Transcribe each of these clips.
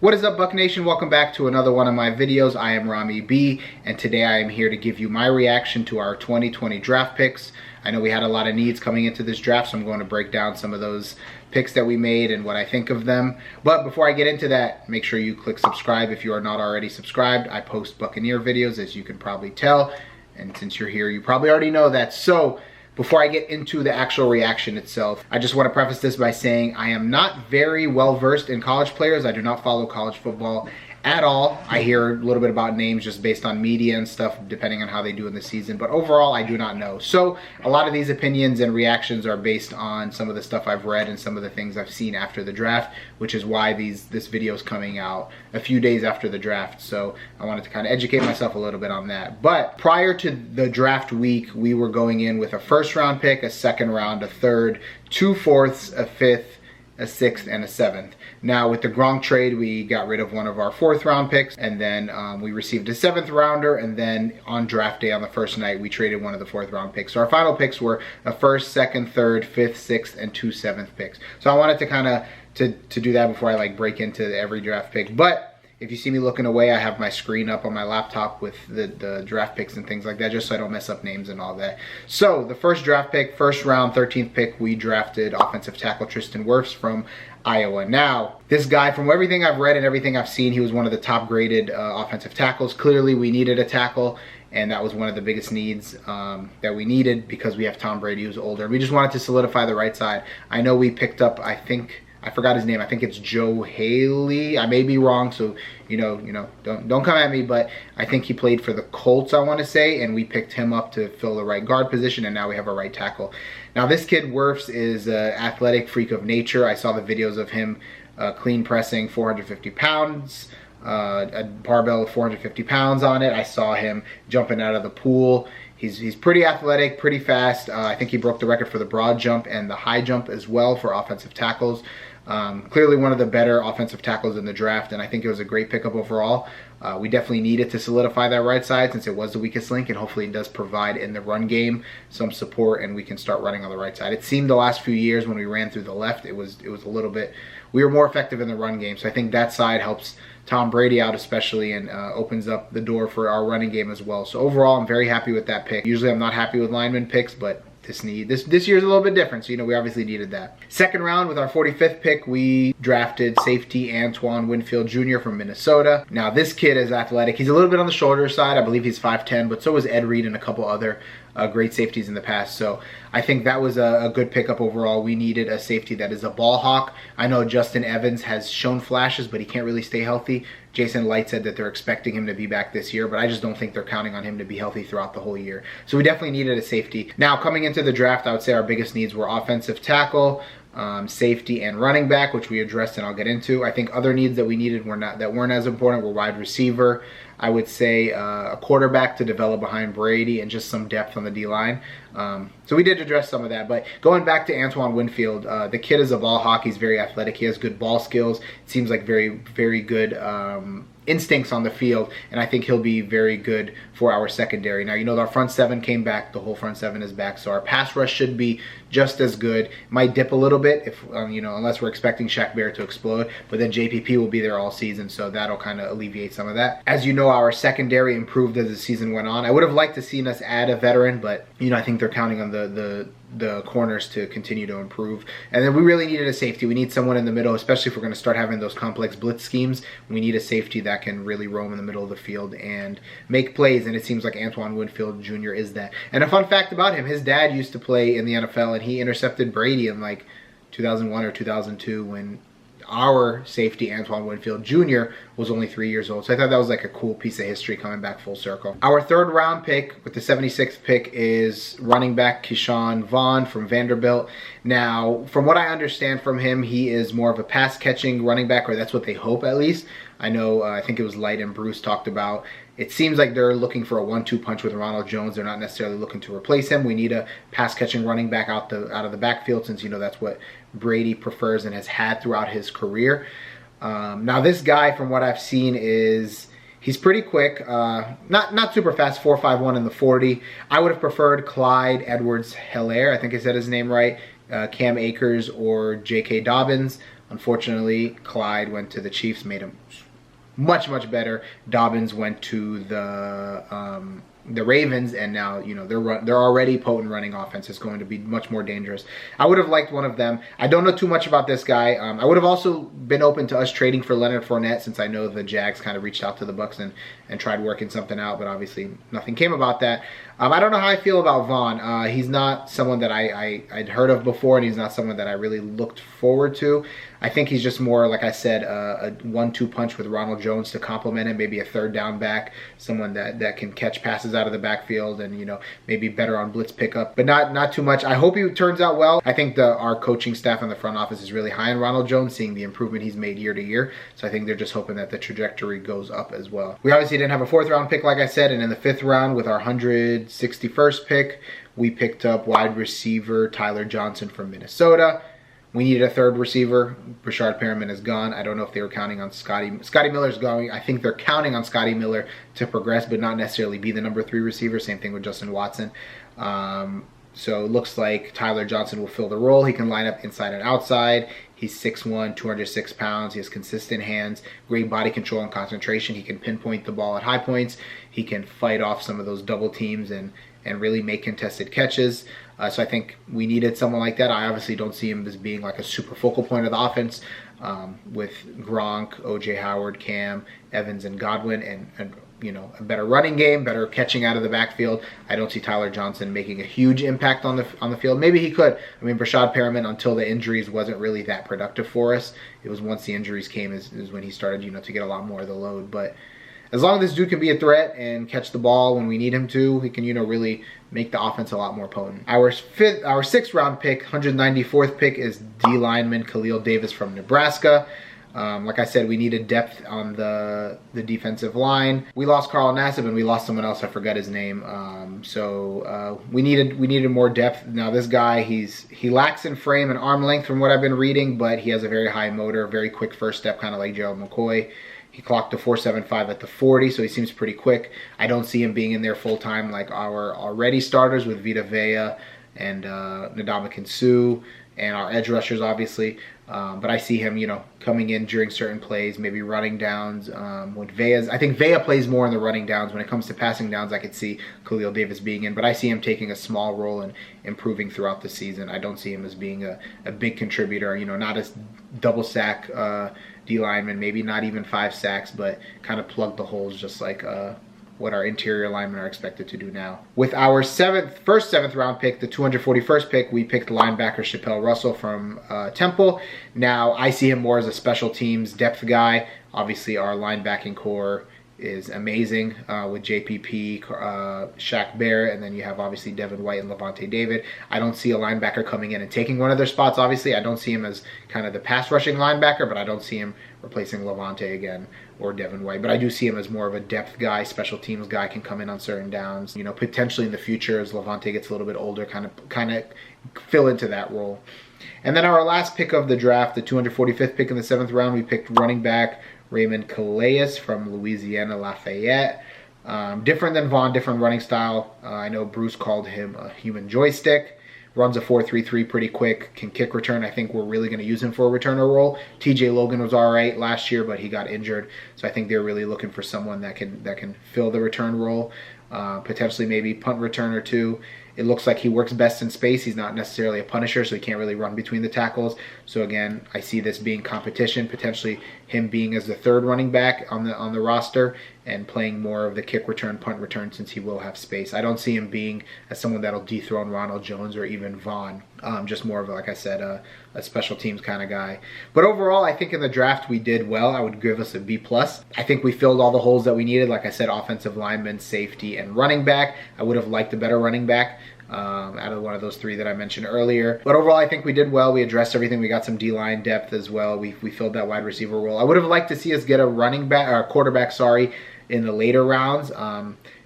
What is up, Buck Nation? Welcome back to another one of my videos. I am Ramy B, and today I am here to give you my reaction to our 2020 draft picks. I know we had a lot of needs coming into this draft, so I'm going to break down some of those picks that we made and what I think of them. But before I get into that, make sure you click subscribe if you are not already subscribed. I post Buccaneer videos, as you can probably tell, and since you're here, you probably already know that. So before I get into the actual reaction itself, I just want to preface this by saying I am not very well versed in college players. I do not follow college football at all. I hear a little bit about names just based on media and stuff, depending on how they do in the season, but overall I do not know. So a lot of these opinions and reactions are based on some of the stuff I've read and some of the things I've seen after the draft, which is why this video is coming out a few days after the draft. So I wanted to kind of educate myself a little bit on that. But prior to the draft week, we were going in with a first round pick, a second round, a third, 2 fourths, a fifth, a sixth, and a seventh. Now with the Gronk trade, we got rid of one of our 4th round picks, and then we received a 7th rounder, and then on draft day on the first night, we traded one of the 4th round picks. So our final picks were a 1st, 2nd, 3rd, 5th, 6th, and 2 7th picks. So I wanted to kind of to do that before I like break into every draft pick. But if you see me looking away, I have my screen up on my laptop with the draft picks and things like that, just so I don't mess up names and all that. So the first draft pick, first round, 13th pick, we drafted offensive tackle Tristan Wirfs from Iowa. Now, this guy, from everything I've read and everything I've seen, he was one of the top graded offensive tackles. Clearly, we needed a tackle, and that was one of the biggest needs that we needed because we have Tom Brady, who's older. We just wanted to solidify the right side. I know we picked up, I forgot his name. I think it's Joe Haley. I may be wrong, so don't come at me. But I think he played for the Colts, I want to say, and we picked him up to fill the right guard position, and now we have a right tackle. Now this kid Wirfs is an athletic freak of nature. I saw the videos of him clean pressing 450 pounds, a barbell with 450 pounds on it. I saw him jumping out of the pool. He's pretty athletic, pretty fast. I think he broke the record for the broad jump and the high jump as well for offensive tackles. Clearly one of the better offensive tackles in the draft, and I think it was a great pickup overall. We definitely needed to solidify that right side since it was the weakest link, and hopefully it does provide in the run game some support and we can start running on the right side. It seemed the last few years when we ran through the left, it was a little bit, we were more effective in the run game. So I think that side helps Tom Brady out especially, and opens up the door for our running game as well. So overall, I'm very happy with that pick. Usually I'm not happy with lineman picks, but this year's a little bit different, so we obviously needed that. Second round, with our 45th pick, we drafted safety Antoine Winfield Jr. from Minnesota. Now this kid is athletic. He's a little bit on the shorter side. I believe he's 5'10", but so is Ed Reed and a couple other great safeties in the past. So I think that was a good pickup overall. We needed a safety that is a ball hawk. I know Justin Evans has shown flashes, but he can't really stay healthy. Jason Light said that they're expecting him to be back this year, but I just don't think they're counting on him to be healthy throughout the whole year. So we definitely needed a safety. Now, coming into the draft, I would say our biggest needs were offensive tackle, safety, and running back, which we addressed and I'll get into. I think other needs that we needed weren't as important were wide receiver. I would say a quarterback to develop behind Brady, and just some depth on the D-line. So we did address some of that. But going back to Antoine Winfield, the kid is a ball hawk. He's very athletic. He has good ball skills. It seems like very, very good instincts on the field, and I think he'll be very good for our secondary. Now, our front seven came back. The whole front seven is back, so our pass rush should be just as good. Might dip a little bit if unless we're expecting Shaq Barrett to explode, but then JPP will be there all season, so that'll kind of alleviate some of that. As you know, our secondary improved as the season went on. I would have liked to seen us add a veteran, but I think they're counting on the corners to continue to improve. And then we really needed a safety. We need someone in the middle, especially if we're going to start having those complex blitz schemes. We need a safety that can really roam in the middle of the field and make plays, and it seems like Antoine Winfield Jr. is that. And a fun fact about him, his dad used to play in the NFL, and he intercepted Brady in like 2001 or 2002 when our safety, Antoine Winfield Jr., was only 3 years old. So I thought that was like a cool piece of history coming back full circle. Our 3rd round pick with the 76th pick is running back Keyshawn Vaughn from Vanderbilt. Now, from what I understand from him, he is more of a pass catching running back, or that's what they hope at least. I know, I think it was Light and Bruce talked about, it seems like they're looking for a 1-2 punch with Ronald Jones. They're not necessarily looking to replace him. We need a pass-catching running back out of the backfield, since that's what Brady prefers and has had throughout his career. Now this guy, from what I've seen, he's pretty quick. Not super fast, 4.51 in the 40. I would have preferred Clyde Edwards-Helaire, I think I said his name right, Cam Akers, or J.K. Dobbins. Unfortunately, Clyde went to the Chiefs, made him much better. Dobbins went to the Ravens, and now, you know, they're already potent running offense. It's going to be much more dangerous. I would have liked one of them. I don't know too much about this guy. I would have also been open to us trading for Leonard Fournette, since I know the Jags kind of reached out to the Bucs and tried working something out, but obviously nothing came about that. I don't know how I feel about Vaughn. He's not someone that I'd heard of before, and he's not someone that I really looked forward to. I think he's just more, like I said, a 1-2 punch with Ronald Jones to complement him, maybe a third down back, someone that can catch passes out of the backfield and, you know, maybe better on blitz pickup, but not too much. I hope he turns out well. I think our coaching staff and the front office is really high on Ronald Jones, seeing the improvement he's made year to year. So I think they're just hoping that the trajectory goes up as well. We obviously didn't have a 4th round pick, like I said, and in the 5th round with our 161st pick, we picked up wide receiver Tyler Johnson from Minnesota. We needed a 3rd receiver. Brashard Perriman is gone. I don't know if they were counting on Scotty Miller's going. I think they're counting on Scotty Miller to progress, but not necessarily be the number 3 receiver. Same thing with Justin Watson. So it looks like Tyler Johnson will fill the role. He can line up inside and outside. He's 6'1", 206 pounds. He has consistent hands, great body control and concentration. He can pinpoint the ball at high points. He can fight off some of those double teams and really make contested catches. So I think we needed someone like that. I obviously don't see him as being like a super focal point of the offense with Gronk, O.J. Howard, Cam, Evans, and Godwin, and you know, a better running game, better catching out of the backfield. I don't see Tyler Johnson making a huge impact on the field. Maybe he could. I mean, Brashard Perriman, until the injuries, wasn't really that productive for us. It was once the injuries came is when he started, you know, to get a lot more of the load. But as long as this dude can be a threat and catch the ball when we need him to, he can, you know, really make the offense a lot more potent. Our 6th round pick, 194th pick, is D lineman Khalil Davis from Nebraska. Like I said, we needed depth on the defensive line. We lost Carl Nassib and we lost someone else. I forgot his name. So we needed more depth. Now this guy, he lacks in frame and arm length from what I've been reading, but he has a very high motor, very quick first step, kind of like Gerald McCoy. He clocked a 4.75 at the 40, so he seems pretty quick. I don't see him being in there full time like our already starters with Vita Vea and Ndamukong Suh and our edge rushers, obviously. But I see him, you know, coming in during certain plays, maybe running downs. With Vea's, I think Vea plays more in the running downs. When it comes to passing downs, I could see Khalil Davis being in, but I see him taking a small role and improving throughout the season. I don't see him as being a big contributor, you know, not as double sack D lineman, maybe not even 5 sacks, but kind of plug the holes just like what our interior linemen are expected to do now. With our first seventh round pick, the 241st pick, we picked linebacker Chappelle Russell from Temple. Now, I see him more as a special teams depth guy. Obviously, our linebacking core is amazing with JPP, Shaq Barrett, and then you have obviously Devin White and Levante David. I don't see a linebacker coming in and taking one of their spots, obviously. I don't see him as kind of the pass rushing linebacker, but I don't see him replacing Levante again or Devin White. But I do see him as more of a depth guy, special teams guy, can come in on certain downs. You know, potentially in the future as Levante gets a little bit older, kind of fill into that role. And then our last pick of the draft, the 245th pick in the 7th round, we picked running back Raymond Calais from Louisiana Lafayette. Different than Vaughn, different running style. I know Bruce called him a human joystick. Runs a 4.33 pretty quick, can kick return. I think we're really going to use him for a returner role. TJ Logan was all right last year, but he got injured. So I think they're really looking for someone that can fill the return role. Potentially maybe punt returner too. It looks like he works best in space. He's not necessarily a punisher, so he can't really run between the tackles. So again, I see this being competition, potentially him being as the 3rd running back on the roster and playing more of the kick return, punt return, since he will have space. I don't see him being as someone that'll dethrone Ronald Jones or even Vaughn. Just more of, like I said, a special teams kind of guy. But overall, I think in the draft we did well. I would give us a B+. I think we filled all the holes that we needed. Like I said, offensive lineman, safety, and running back. I would have liked a better running back out of one of those 3 that I mentioned earlier. But overall, I think we did well. We addressed everything. We got some D-line depth as well. We filled that wide receiver role. I would have liked to see us get a quarterback, in the later rounds.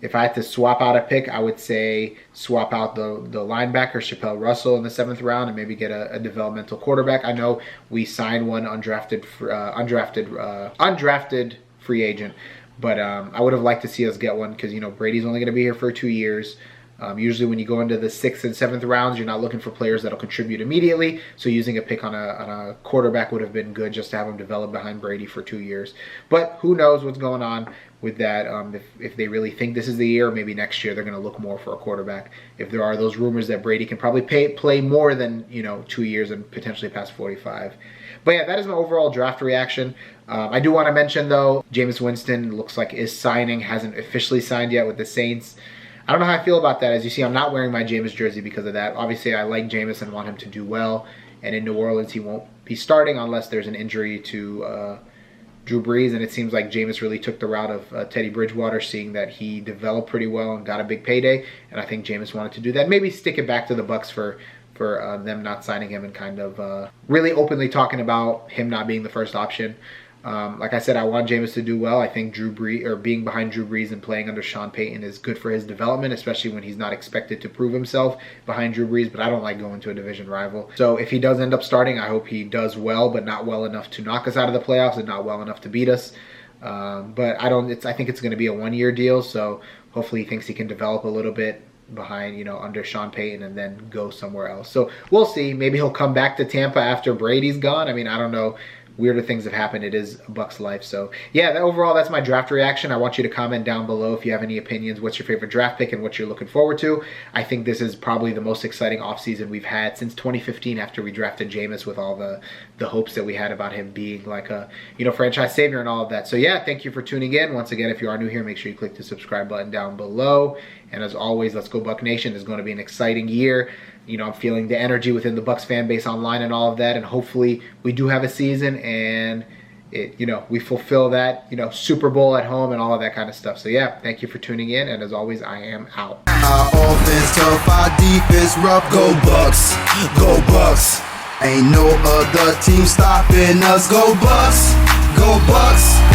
If I had to swap out a pick, I would say swap out the linebacker, Chappelle Russell, in the 7th round and maybe get a developmental quarterback. I know we signed one undrafted free agent, but I would have liked to see us get one because, you know, Brady's only going to be here for 2 years. Usually when you go into the 6th and 7th rounds, you're not looking for players that'll contribute immediately. So using a pick on a quarterback would have been good, just to have him develop behind Brady for 2 years. But who knows what's going on with that. If they really think this is the year, maybe next year they're going to look more for a quarterback. If there are those rumors that Brady can probably play more than 2 years and potentially past 45. But yeah, that is my overall draft reaction. I do want to mention though, Jameis Winston looks like is signing, hasn't officially signed yet with the Saints. I don't know how I feel about that. As you see, I'm not wearing my Jameis jersey because of that. Obviously, I like Jameis and want him to do well. And in New Orleans, he won't be starting unless there's an injury to Drew Brees. And it seems like Jameis really took the route of Teddy Bridgewater, seeing that he developed pretty well and got a big payday. And I think Jameis wanted to do that. Maybe stick it back to the Bucs for them not signing him and kind of really openly talking about him not being the first option. Like I said, I want Jameis to do well. I think being behind Drew Brees and playing under Sean Payton is good for his development, especially when he's not expected to prove himself behind Drew Brees. But I don't like going to a division rival. So if he does end up starting, I hope he does well, but not well enough to knock us out of the playoffs and not well enough to beat us. But I think it's going to be a 1-year deal. So hopefully he thinks he can develop a little bit behind, under Sean Payton and then go somewhere else. So we'll see. Maybe he'll come back to Tampa after Brady's gone. I mean, I don't know. Weirder things have happened. It is a Bucs life. So yeah, overall, that's my draft reaction. I want you to comment down below if you have any opinions. What's your favorite draft pick and what you're looking forward to? I think this is probably the most exciting offseason we've had since 2015, after we drafted Jameis, with all the hopes that we had about him being like a franchise savior and all of that. So yeah, thank you for tuning in. Once again, if you are new here, make sure you click the subscribe button down below. And as always, let's go Buc Nation. It's going to be an exciting year. I'm feeling the energy within the Bucs fan base online and all of that. And hopefully we do have a season and we fulfill that, Super Bowl at home and all of that kind of stuff. So yeah, thank you for tuning in. And as always, I am out. Our offense tough, our defense rough. Go Bucs, go Bucs. Ain't no other team stopping us. Go Bucs, go Bucs.